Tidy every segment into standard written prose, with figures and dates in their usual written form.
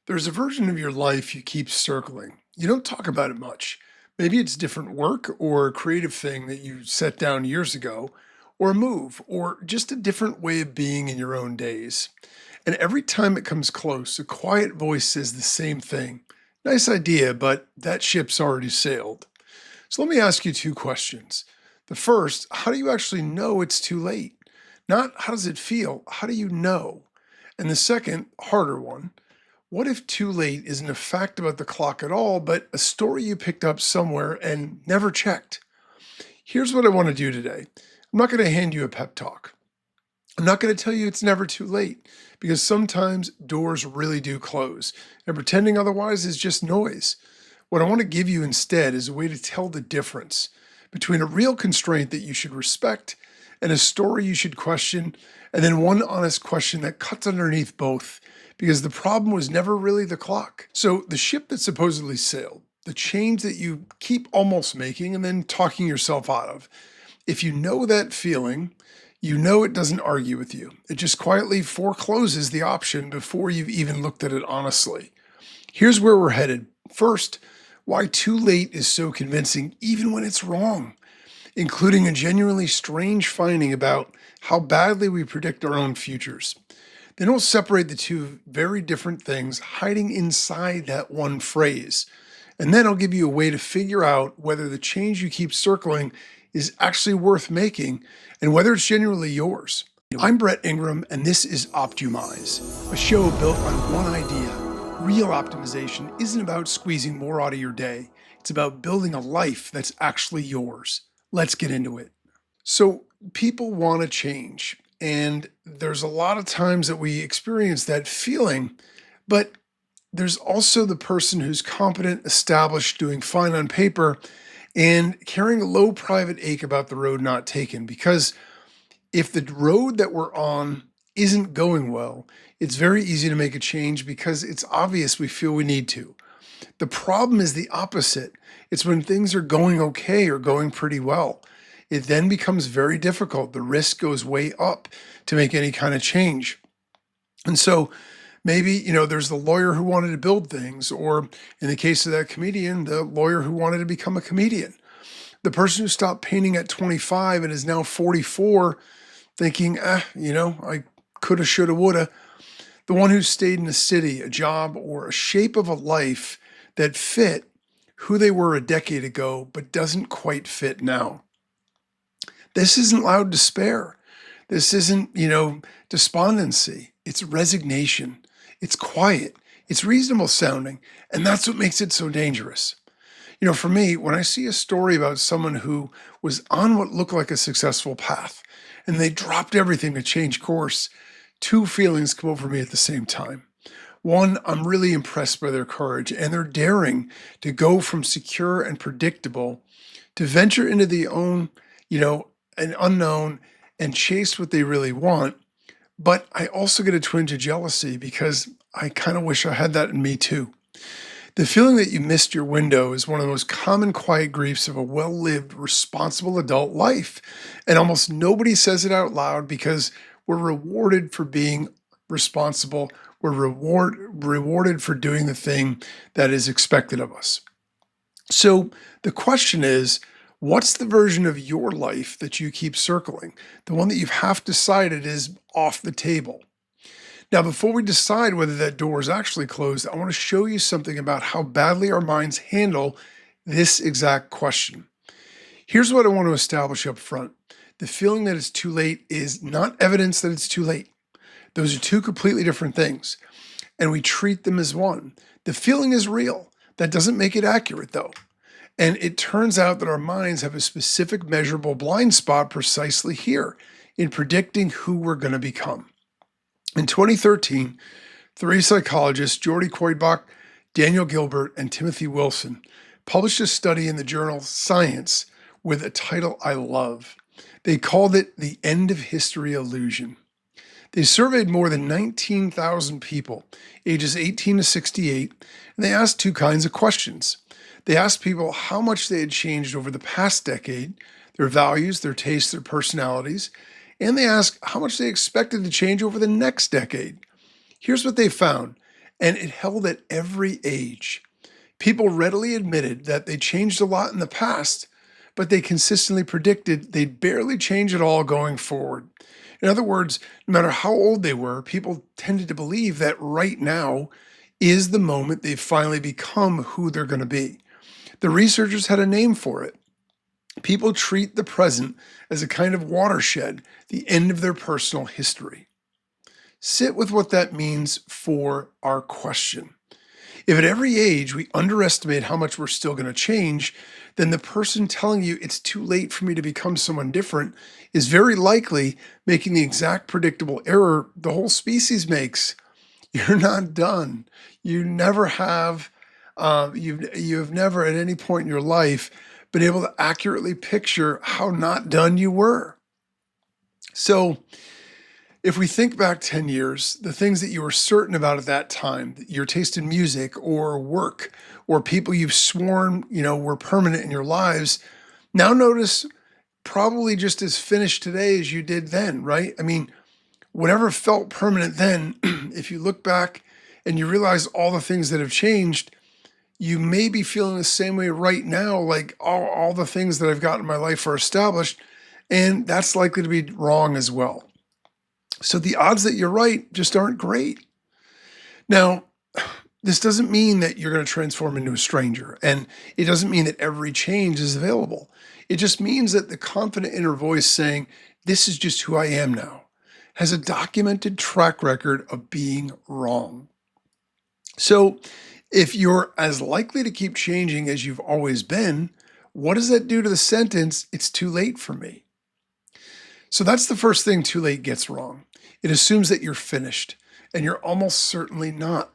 There's a version of your life you keep circling. You don't talk about it much. Maybe it's different work or a creative thing that you set down years ago, or a move, or just a different way of being in your own days. And every time it comes close, a quiet voice says the same thing. Nice idea, but that ship's already sailed. So let me ask you two questions. The first, how do you actually know it's too late? Not how does it feel, how do you know? And the second, harder one, what if too late isn't a fact about the clock at all, but a story you picked up somewhere and never checked? Here's what I want to do today. I'm not going to hand you a pep talk. I'm not going to tell you it's never too late because sometimes doors really do close, and pretending otherwise is just noise. What I want to give you instead is a way to tell the difference between a real constraint that you should respect and a story you should question, and then one honest question that cuts underneath both, because the problem was never really the clock. So, the ship that supposedly sailed, the change that you keep almost making and then talking yourself out of, if you know that feeling, you know it doesn't argue with you. It just quietly forecloses the option before you've even looked at it honestly. Here's where we're headed. First, why too late is so convincing even when it's wrong, including a genuinely strange finding about how badly we predict our own futures. Then we'll separate the two very different things hiding inside that one phrase. And then I'll give you a way to figure out whether the change you keep circling is actually worth making and whether it's genuinely yours. I'm Brett Ingram, and this is Optimize, a show built on one idea. Real optimization isn't about squeezing more out of your day. It's about building a life that's actually yours. Let's get into it. So, people want to change, and there's a lot of times that we experience that feeling, but there's also the person who's competent, established, doing fine on paper, and carrying a low private ache about the road not taken. Because if the road that we're on isn't going well, it's very easy to make a change because it's obvious we feel we need to. The problem is the opposite. It's when things are going okay or going pretty well. It then becomes very difficult. The risk goes way up to make any kind of change. And so maybe, there's the lawyer who wanted to build things, or in the case of that comedian, the lawyer who wanted to become a comedian. The person who stopped painting at 25 and is now 44 thinking, I coulda, shoulda, woulda. The one who stayed in a city, a job, or a shape of a life that fit who they were a decade ago, but doesn't quite fit now. This isn't loud despair. This isn't, despondency. It's resignation. It's quiet. It's reasonable sounding. And that's what makes it so dangerous. For me, when I see a story about someone who was on what looked like a successful path and they dropped everything to change course, two feelings come over me at the same time. One, I'm really impressed by their courage and their daring to go from secure and predictable to venture into the own, an unknown and chase what they really want. But I also get a twinge of jealousy because I kind of wish I had that in me too. The feeling that you missed your window is one of the most common quiet griefs of a well-lived, responsible adult life. And almost nobody says it out loud because we're rewarded for being responsible. We're rewarded for doing the thing that is expected of us. So the question is, what's the version of your life that you keep circling? The one that you've half decided is off the table. Now, before we decide whether that door is actually closed, I want to show you something about how badly our minds handle this exact question. Here's what I want to establish up front. The feeling that it's too late is not evidence that it's too late. Those are two completely different things, and we treat them as one. The feeling is real. That doesn't make it accurate, though. And it turns out that our minds have a specific measurable blind spot precisely here in predicting who we're going to become. In 2013, three psychologists, Jordi Koybach, Daniel Gilbert, and Timothy Wilson, published a study in the journal Science with a title I love. They called it The End of History Illusion. They surveyed more than 19,000 people, ages 18 to 68, and they asked two kinds of questions. They asked people how much they had changed over the past decade, their values, their tastes, their personalities, and they asked how much they expected to change over the next decade. Here's what they found. and it held at every age. People readily admitted that they changed a lot in the past, but they consistently predicted they'd barely change at all going forward. In other words, no matter how old they were, people tended to believe that right now is the moment they've finally become who they're going to be. The researchers had a name for it. People treat the present as a kind of watershed, the end of their personal history. Sit with what that means for our question. If at every age we underestimate how much we're still going to change, then the person telling you it's too late for me to become someone different is very likely making the exact predictable error the whole species makes. You're not done. You never have. You've never at any point in your life been able to accurately picture how not done you were. So, if we think back 10 years, the things that you were certain about at that time, your taste in music or work or people you've sworn, were permanent in your lives, now notice probably just as finished today as you did then, right? I mean, whatever felt permanent then, if you look back and you realize all the things that have changed, you may be feeling the same way right now, like all the things that I've got in my life are established, and that's likely to be wrong as well. So the odds that you're right just aren't great. Now, this doesn't mean that you're going to transform into a stranger, and it doesn't mean that every change is available. It just means that the confident inner voice saying, "This is just who I am now," has a documented track record of being wrong. So, if you're as likely to keep changing as you've always been, what does that do to the sentence, "It's too late for me"? So that's the first thing too late gets wrong. It assumes that you're finished, and you're almost certainly not.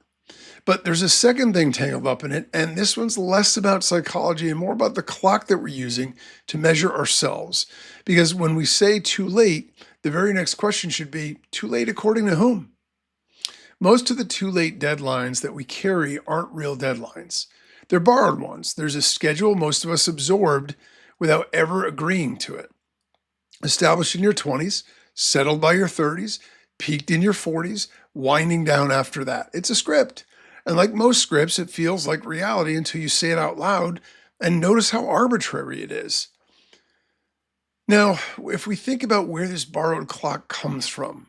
But there's a second thing tangled up in it, and this one's less about psychology and more about the clock that we're using to measure ourselves. Because when we say too late, the very next question should be, too late according to whom? Most of the too late deadlines that we carry aren't real deadlines. They're borrowed ones. There's a schedule most of us absorbed without ever agreeing to it. Established in your 20s, settled by your 30s, peaked in your 40s, winding down after that. It's a script. And like most scripts, it feels like reality until you say it out loud and notice how arbitrary it is. Now, if we think about where this borrowed clock comes from,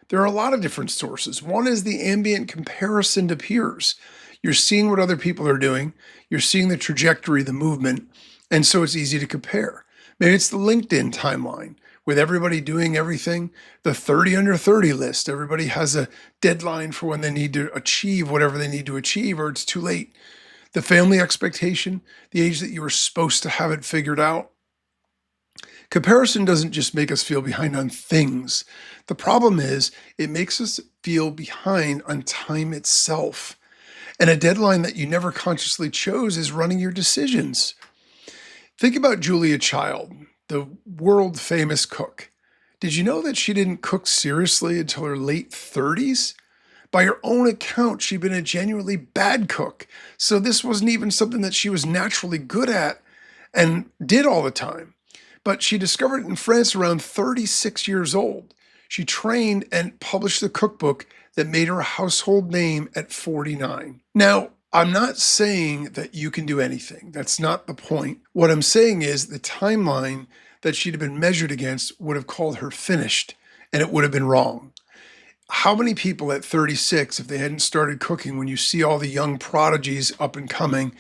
there are a lot of different sources. One is the ambient comparison to peers. You're seeing what other people are doing, you're seeing the trajectory, the movement, and so it's easy to compare. Maybe it's the LinkedIn timeline with everybody doing everything, the 30 under 30 list. Everybody has a deadline for when they need to achieve whatever they need to achieve, or it's too late. The family expectation, the age that you were supposed to have it figured out. Comparison doesn't just make us feel behind on things. The problem is it makes us feel behind on time itself. And a deadline that you never consciously chose is running your decisions. Think about Julia Child, the world famous cook. Did you know that she didn't cook seriously until her late 30s? By her own account, she'd been a genuinely bad cook. So this wasn't even something that she was naturally good at and did all the time. But she discovered it in France around 36 years old. She trained and published the cookbook that made her a household name at 49. Now, I'm not saying that you can do anything. That's not the point. What I'm saying is the timeline that she'd have been measured against would have called her finished, and it would have been wrong. How many people at 36, if they hadn't started cooking, when you see all the young prodigies up and coming,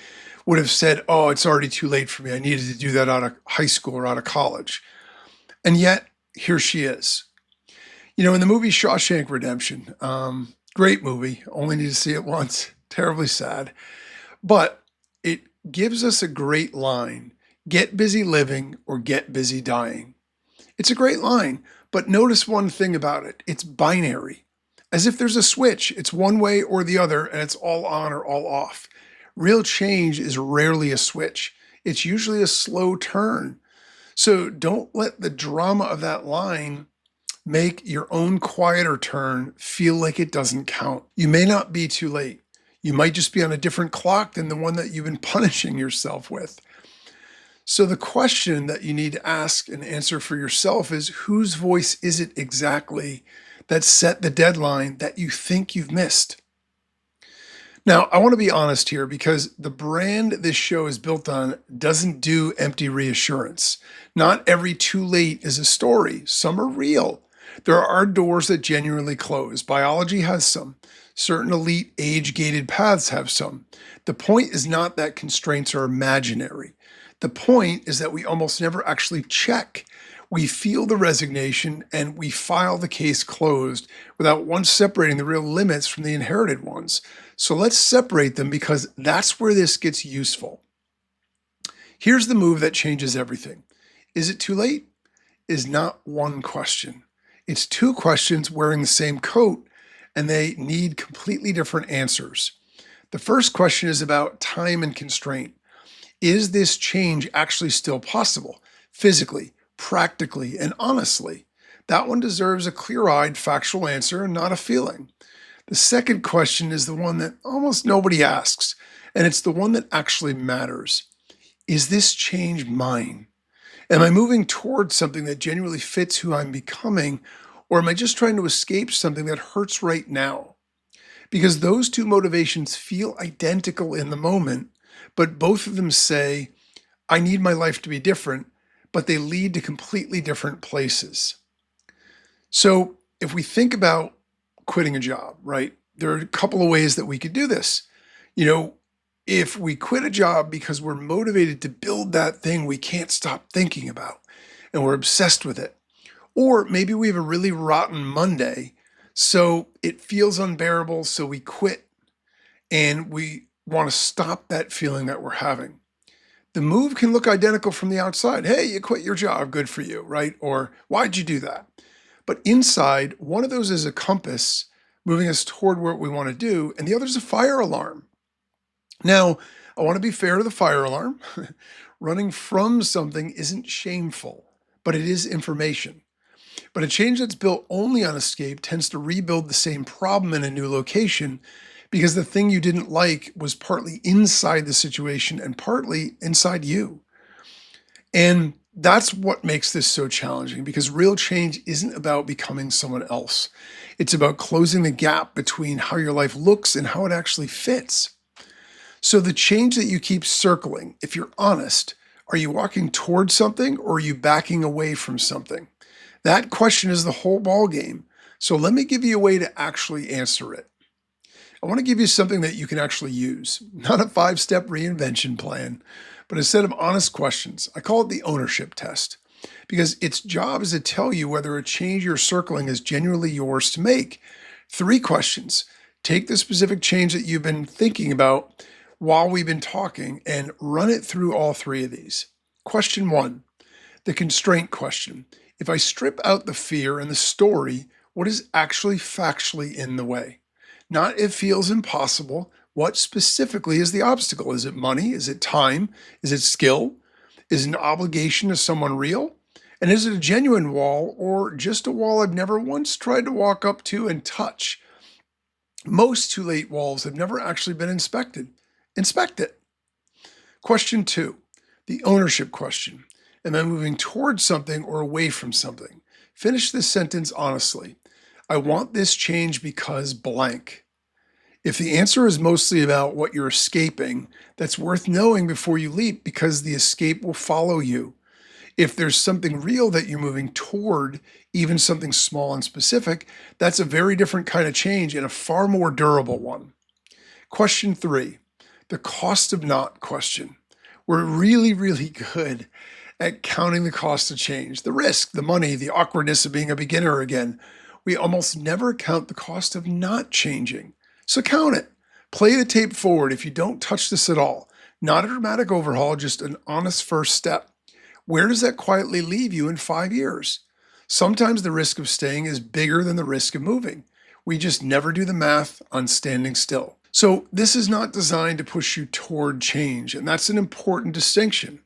would have said, "Oh, it's already too late for me. I needed to do that out of high school or out of college." And yet, here she is. In the movie Shawshank Redemption, great movie, only need to see it once, terribly sad. But it gives us a great line: get busy living or get busy dying. It's a great line, but notice one thing about it: it's binary. As if there's a switch, it's one way or the other, and it's all on or all off. Real change is rarely a switch, it's usually a slow turn. So don't let the drama of that line make your own quieter turn feel like it doesn't count. You may not be too late. You might just be on a different clock than the one that you've been punishing yourself with. So the question that you need to ask and answer for yourself is, whose voice is it exactly that set the deadline that you think you've missed? Now, I want to be honest here because the brand this show is built on doesn't do empty reassurance. Not every too late is a story, some are real. There are doors that genuinely close. Biology has some. Certain elite age gated paths have some. The point is not that constraints are imaginary. The point is that we almost never actually check. We feel the resignation and we file the case closed without once separating the real limits from the inherited ones. So let's separate them because that's where this gets useful. Here's the move that changes everything. Is it too late? Is not one question. It's two questions wearing the same coat, and they need completely different answers. The first question is about time and constraint. Is this change actually still possible, physically, practically, and honestly? That one deserves a clear eyed, factual answer and not a feeling. The second question is the one that almost nobody asks, and it's the one that actually matters. Is this change mine? Am I moving towards something that genuinely fits who I'm becoming, or am I just trying to escape something that hurts right now? Because those two motivations feel identical in the moment, but both of them say, I need my life to be different, but they lead to completely different places. So if we think about quitting a job, right, there are a couple of ways that we could do this. You know, if we quit a job because we're motivated to build that thing we can't stop thinking about and we're obsessed with it, or maybe we have a really rotten Monday, so it feels unbearable, so we quit and we want to stop that feeling that we're having. The move can look identical from the outside. Hey, you quit your job, good for you, right? Or why'd you do that? But inside, one of those is a compass moving us toward what we want to do, and the other is a fire alarm. Now, I want to be fair to the fire alarm. Running from something isn't shameful, but it is information. But a change that's built only on escape tends to rebuild the same problem in a new location because the thing you didn't like was partly inside the situation and partly inside you. And that's what makes this so challenging because real change isn't about becoming someone else. It's about closing the gap between how your life looks and how it actually fits. So, the change that you keep circling, if you're honest, are you walking towards something or are you backing away from something? That question is the whole ball game. So, let me give you a way to actually answer it. I want to give you something that you can actually use, not a 5 step reinvention plan, but a set of honest questions. I call it the ownership test because its job is to tell you whether a change you're circling is genuinely yours to make. 3 questions. Take the specific change that you've been thinking about while we've been talking and run it through all three of these. Question one, the constraint question. If I strip out the fear and the story, what is actually factually in the way? Not it feels impossible. What specifically is the obstacle? Is it money? Is it time? Is it skill? Is an obligation to someone real? And is it a genuine wall or just a wall I've never once tried to walk up to and touch? Most too late walls have never actually been inspected. Inspect it. Question two, the ownership question. Am I moving towards something or away from something? Finish this sentence honestly. I want this change because blank. If the answer is mostly about what you're escaping, that's worth knowing before you leap because the escape will follow you. If there's something real that you're moving toward, even something small and specific, that's a very different kind of change and a far more durable one. Question three, the cost of not question. We're really, really good at counting the cost of change, the risk, the money, the awkwardness of being a beginner again. We almost never count the cost of not changing. So count it. Play the tape forward if you don't touch this at all. Not a dramatic overhaul, just an honest first step. Where does that quietly leave you in 5 years? Sometimes the risk of staying is bigger than the risk of moving. We just never do the math on standing still. So, this is not designed to push you toward change, and that's an important distinction.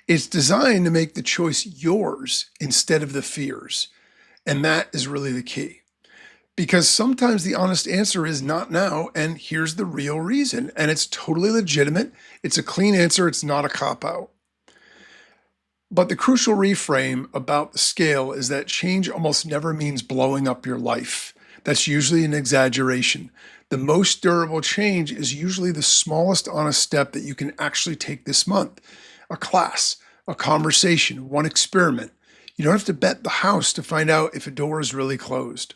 It's designed to make the choice yours instead of the fears. And that is really the key. Because sometimes the honest answer is not now, and here's the real reason. And it's totally legitimate. It's a clean answer, it's not a cop out. But the crucial reframe about the scale is that change almost never means blowing up your life. That's usually an exaggeration. The most durable change is usually the smallest honest step that you can actually take this month. A class, a conversation, one experiment. You don't have to bet the house to find out if a door is really closed.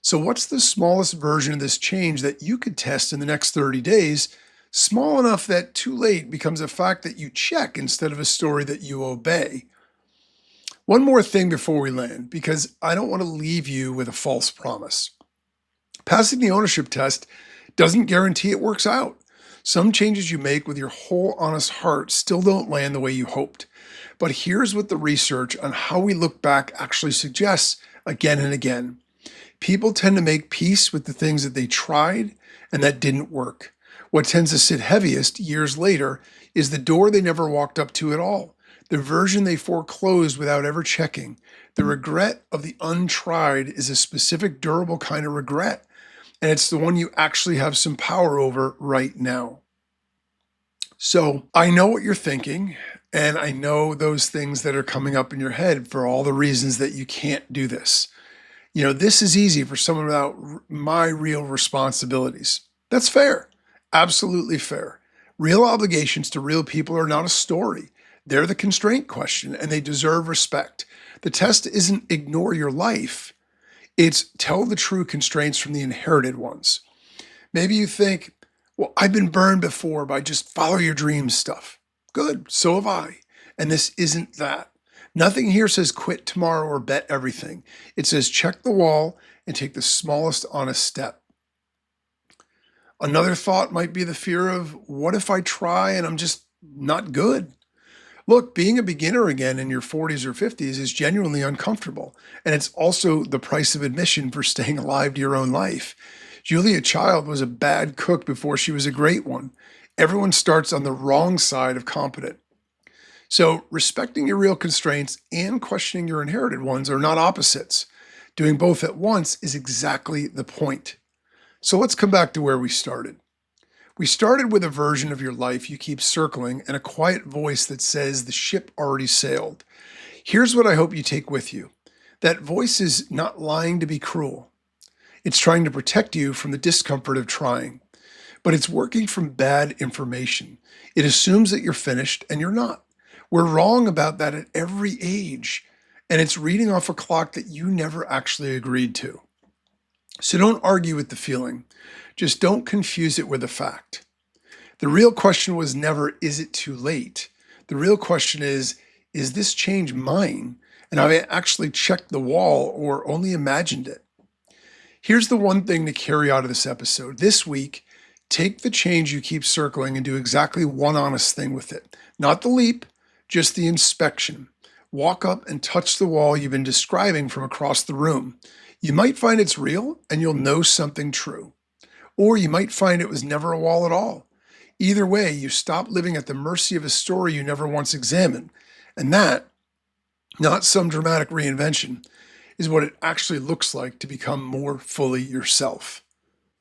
So, what's the smallest version of this change that you could test in the next 30 days? Small enough that too late becomes a fact that you check instead of a story that you obey. One more thing before we land, because I don't want to leave you with a false promise. Passing the ownership test doesn't guarantee it works out. Some changes you make with your whole honest heart still don't land the way you hoped. But here's what the research on how we look back actually suggests again and again. People tend to make peace with the things that they tried and that didn't work. What tends to sit heaviest years later is the door they never walked up to at all, the version they foreclosed without ever checking. The regret of the untried is a specific durable kind of regret, and it's the one you actually have some power over right now. So I know what you're thinking, and I know those things that are coming up in your head for all the reasons that you can't do this. This is easy for someone without my real responsibilities. That's fair. Absolutely fair. Real obligations to real people are not a story. They're the constraint question, and they deserve respect. The test isn't ignore your life. It's tell the true constraints from the inherited ones. Maybe you think, well, I've been burned before by just follow your dreams stuff. Good, so have I. And this isn't that. Nothing here says quit tomorrow or bet everything. It says check the wall and take the smallest honest step. Another thought might be the fear of what if I try and I'm just not good? Look, being a beginner again in your 40s or 50s is genuinely uncomfortable, and it's also the price of admission for staying alive to your own life. Julia Child was a bad cook before she was a great one. Everyone starts on the wrong side of competent. So, respecting your real constraints and questioning your inherited ones are not opposites. Doing both at once is exactly the point. So, let's come back to where we started. We started with a version of your life you keep circling and a quiet voice that says the ship already sailed. Here's what I hope you take with you. That voice is not lying to be cruel. It's trying to protect you from the discomfort of trying. But it's working from bad information. It assumes that you're finished and you're not. We're wrong about that at every age. And it's reading off a clock that you never actually agreed to. So don't argue with the feeling. Just don't confuse it with a fact. The real question was never, is it too late? The real question is this change mine? And have I actually checked the wall or only imagined it? Here's the one thing to carry out of this episode. This week, take the change you keep circling and do exactly one honest thing with it. Not the leap, just the inspection. Walk up and touch the wall you've been describing from across the room. You might find it's real and you'll know something true. Or you might find it was never a wall at all. Either way, you stop living at the mercy of a story you never once examined. And that, not some dramatic reinvention, is what it actually looks like to become more fully yourself.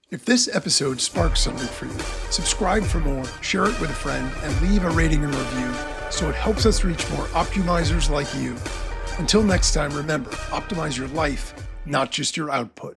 If this episode sparks something for you, subscribe for more, share it with a friend, and leave a rating and review so it helps us reach more optimizers like you. Until next time, remember, optimize your life, not just your output.